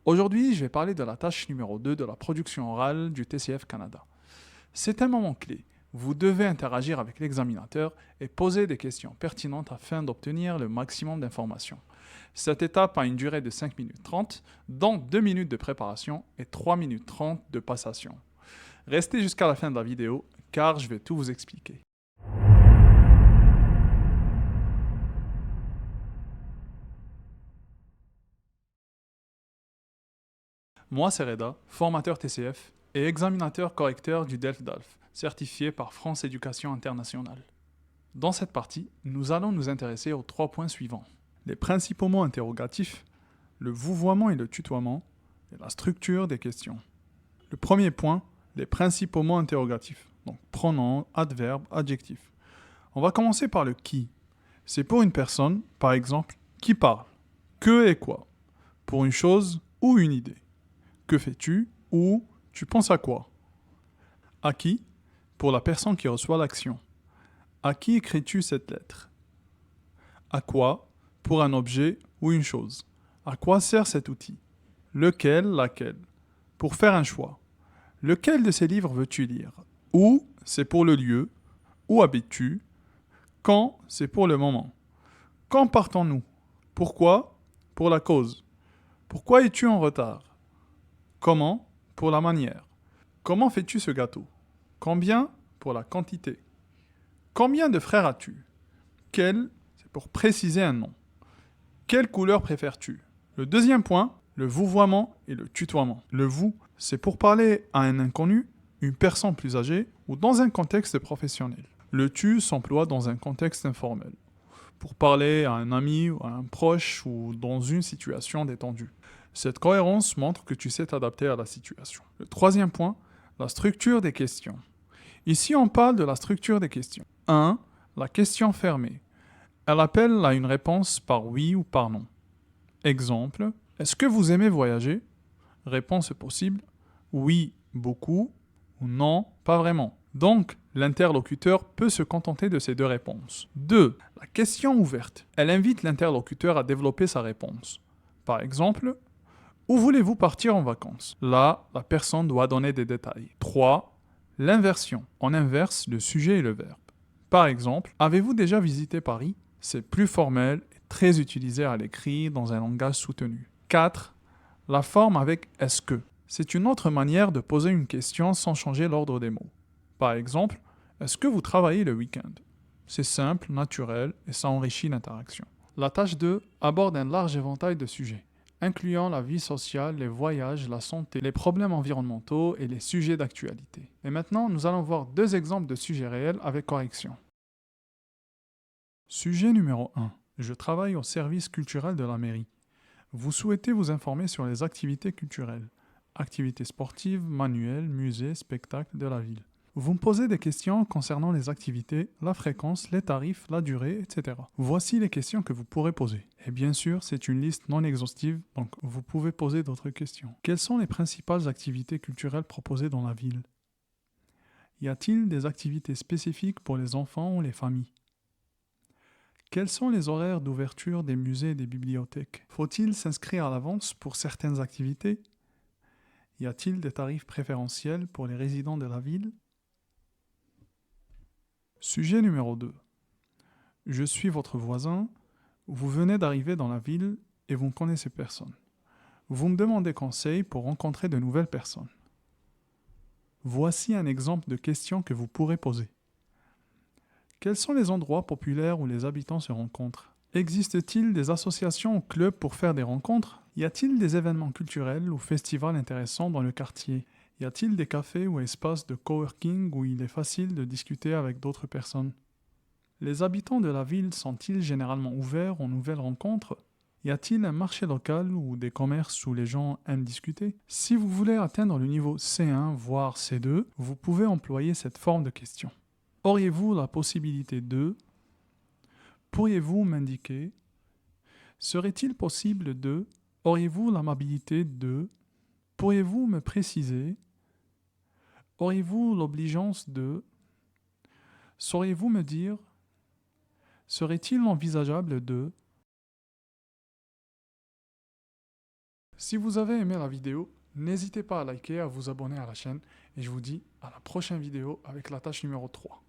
Aujourd'hui, je vais parler de la tâche numéro 2 de la production orale du TCF Canada. C'est un moment clé. Vous devez interagir avec l'examinateur et poser des questions pertinentes afin d'obtenir le maximum d'informations. Cette étape a une durée de 5 minutes 30, dont 2 minutes de préparation et 3 minutes 30 de passation. Restez jusqu'à la fin de la vidéo car je vais tout vous expliquer. Moi, c'est Reda, formateur TCF et examinateur correcteur du DELF-DALF, certifié par France Éducation Internationale. Dans cette partie, nous allons nous intéresser aux 3 points suivants. Les principaux mots interrogatifs, le vouvoiement et le tutoiement, et la structure des questions. Le premier point, les principaux mots interrogatifs, donc pronoms, adverbes, adjectifs. On va commencer par le qui. C'est pour une personne, par exemple, qui parle. Que et quoi. Pour une chose ou une idée. Que fais-tu ou tu penses à quoi. À qui, pour la personne qui reçoit l'action. À qui écris-tu cette lettre? À quoi, pour un objet ou une chose. À quoi sert cet outil? Lequel, laquelle. Pour faire un choix. Lequel de ces livres veux-tu lire? Où, c'est pour le lieu. Où habites-tu? Quand, c'est pour le moment. Quand partons-nous? Pourquoi? Pour la cause. Pourquoi es-tu en retard? Comment? Pour la manière. Comment fais-tu ce gâteau? Combien? Pour la quantité. Combien de frères as-tu? Quel? C'est pour préciser un nom. Quelle couleur préfères-tu? Le deuxième point, le vouvoiement et le tutoiement. Le vous, c'est pour parler à un inconnu, une personne plus âgée ou dans un contexte professionnel. Le tu s'emploie dans un contexte informel, pour parler à un ami ou à un proche ou dans une situation détendue. Cette cohérence montre que tu sais t'adapter à la situation. Le troisième point, la structure des questions. Ici, on parle de la structure des questions. 1. La question fermée. Elle appelle à une réponse par oui ou par non. Exemple, est-ce que vous aimez voyager? Réponse possible, oui, beaucoup, ou non, pas vraiment. Donc, l'interlocuteur peut se contenter de ces deux réponses. 2. La question ouverte. Elle invite l'interlocuteur à développer sa réponse. Par exemple, où voulez-vous partir en vacances? Là, la personne doit donner des détails. 3. L'inversion. On inverse le sujet et le verbe. Par exemple, avez-vous déjà visité Paris? C'est plus formel et très utilisé à l'écrit dans un langage soutenu. 4. La forme avec est-ce que. C'est une autre manière de poser une question sans changer l'ordre des mots. Par exemple, est-ce que vous travaillez le week-end? C'est simple, naturel et ça enrichit l'interaction. La tâche 2 aborde un large éventail de sujets, incluant la vie sociale, les voyages, la santé, les problèmes environnementaux et les sujets d'actualité. Et maintenant, nous allons voir 2 exemples de sujets réels avec correction. Sujet numéro 1. Je travaille au service culturel de la mairie. Vous souhaitez vous informer sur les activités culturelles, activités sportives, manuelles, musées, spectacles de la ville. Vous me posez des questions concernant les activités, la fréquence, les tarifs, la durée, etc. Voici les questions que vous pourrez poser. Et bien sûr, c'est une liste non exhaustive, donc vous pouvez poser d'autres questions. Quelles sont les principales activités culturelles proposées dans la ville? Y a-t-il des activités spécifiques pour les enfants ou les familles? Quels sont les horaires d'ouverture des musées et des bibliothèques? Faut-il s'inscrire à l'avance pour certaines activités? Y a-t-il des tarifs préférentiels pour les résidents de la ville? Sujet numéro 2. Je suis votre voisin, vous venez d'arriver dans la ville et vous ne connaissez personne. Vous me demandez conseil pour rencontrer de nouvelles personnes. Voici un exemple de question que vous pourrez poser. Quels sont les endroits populaires où les habitants se rencontrent? Existe-t-il des associations ou clubs pour faire des rencontres? Y a-t-il des événements culturels ou festivals intéressants dans le quartier? Y a-t-il des cafés ou espaces de coworking où il est facile de discuter avec d'autres personnes? Les habitants de la ville sont-ils généralement ouverts aux nouvelles rencontres? Y a-t-il un marché local ou des commerces où les gens aiment discuter? Si vous voulez atteindre le niveau C1 voire C2, vous pouvez employer cette forme de question. Auriez-vous la possibilité de? Pourriez-vous m'indiquer? Serait-il possible de? Auriez-vous l'amabilité de? Pourriez-vous me préciser? Auriez-vous l'obligeance de? Sauriez-vous me dire? Serait-il envisageable de? Si vous avez aimé la vidéo, n'hésitez pas à liker et à vous abonner à la chaîne et je vous dis à la prochaine vidéo avec la tâche numéro 3.